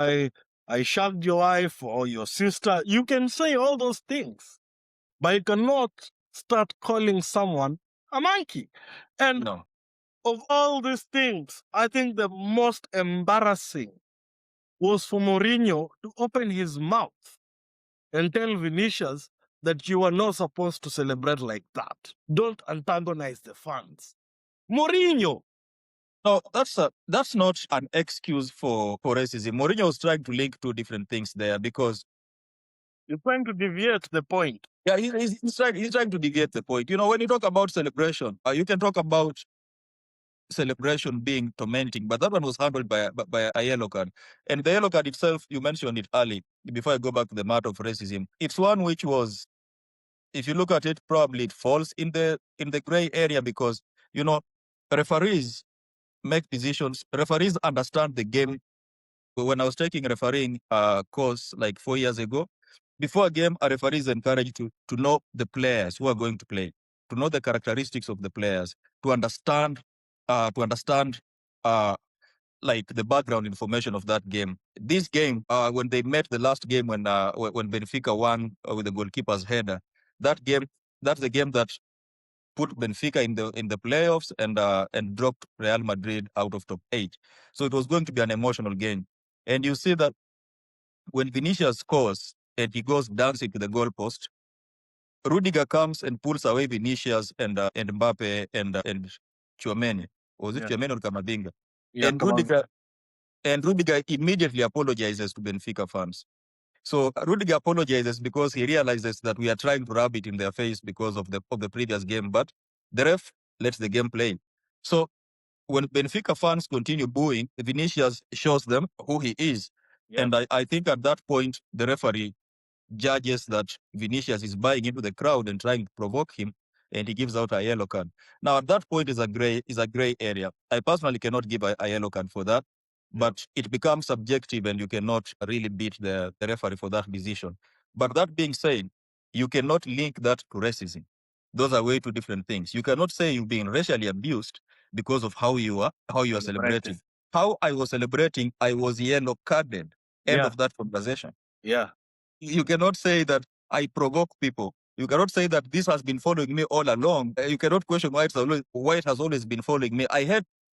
I, I shagged your wife or your sister. You can say all those things, but you cannot start calling someone a monkey. And No. of all these things, I think the most embarrassing was for Mourinho to open his mouth and tell Vinicius that you are not supposed to celebrate like that. Don't antagonize the fans. Mourinho. No, that's not an excuse for racism. Mourinho was trying to link two different things there because You're trying to deviate the point. yeah, he's trying to deviate the point. You know, when you talk about celebration, you can talk about celebration being tormenting, but that one was handled by a yellow card. And the yellow card itself, you mentioned it early, before I go back to the matter of racism. It's one which was, if you look at it, probably it falls in the gray area because, you know, referees make decisions. Referees understand the game. When I was taking a refereeing course like 4 years ago, before a game, a referee is encouraged to know the players who are going to play, to know the characteristics of the players, to understand uh, like the background information of that game. This game, when they met the last game when Benfica won with the goalkeeper's header, that game, that's the game that put Benfica in the playoffs and dropped Real Madrid out of top 8. So it was going to be an emotional game. And you see that when Vinicius scores and he goes dancing to the goalpost, Rudiger comes and pulls away Vinicius and Mbappe and Tchouameni. Was it Tchouameni or Camavinga? Yeah, And Rudiger immediately apologizes to Benfica fans. So Rudiger apologizes because he realizes that we are trying to rub it in their face because of the previous game, but the ref lets the game play. So when Benfica fans continue booing, Vinicius shows them who he is. Yeah. And I think at that point, the referee judges that Vinicius is buying into the crowd and trying to provoke him, and he gives out a yellow card. Now, at that point is a gray area. I personally cannot give a yellow card for that, but it becomes subjective, and you cannot really beat the referee for that decision. But that being said, you cannot link that to racism. Those are way two different things. You cannot say you've been racially abused because of how you are celebrating. How I was celebrating, I was yellow carded. End of that conversation. Yeah. You cannot say that I provoke people. You cannot say that this has been following me all along. You cannot question why it has always been following me. I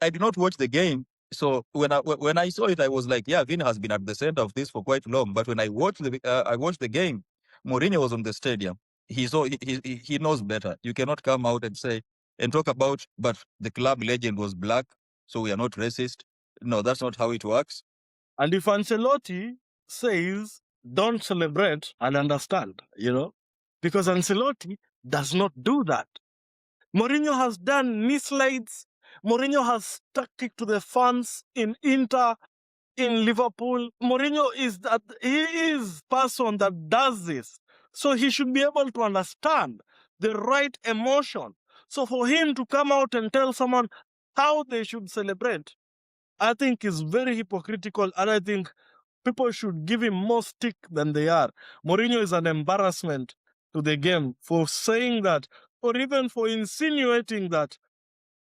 did not watch the game. So when I saw it, I was like, yeah, Vini has been at the center of this for quite long. But when I watched the game, Mourinho was on the stadium. He knows better. You cannot come out and say and talk about, but the club legend was black, so we are not racist. No, that's not how it works. And if Ancelotti says, don't celebrate and understand, because Ancelotti does not do that. Mourinho has done knee slides. Mourinho has tactic to the fans in Inter, in Liverpool. Mourinho he is person that does this. So he should be able to understand the right emotion. So for him to come out and tell someone how they should celebrate, I think is very hypocritical, and I think people should give him more stick than they are. Mourinho is an embarrassment to the game for saying that, or even for insinuating that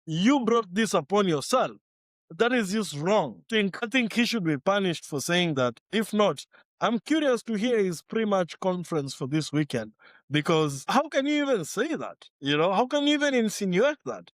you brought this upon yourself. That is just wrong. I think he should be punished for saying that. If not, I'm curious to hear his pre-match conference for this weekend, because how can you even say that? How can you even insinuate that?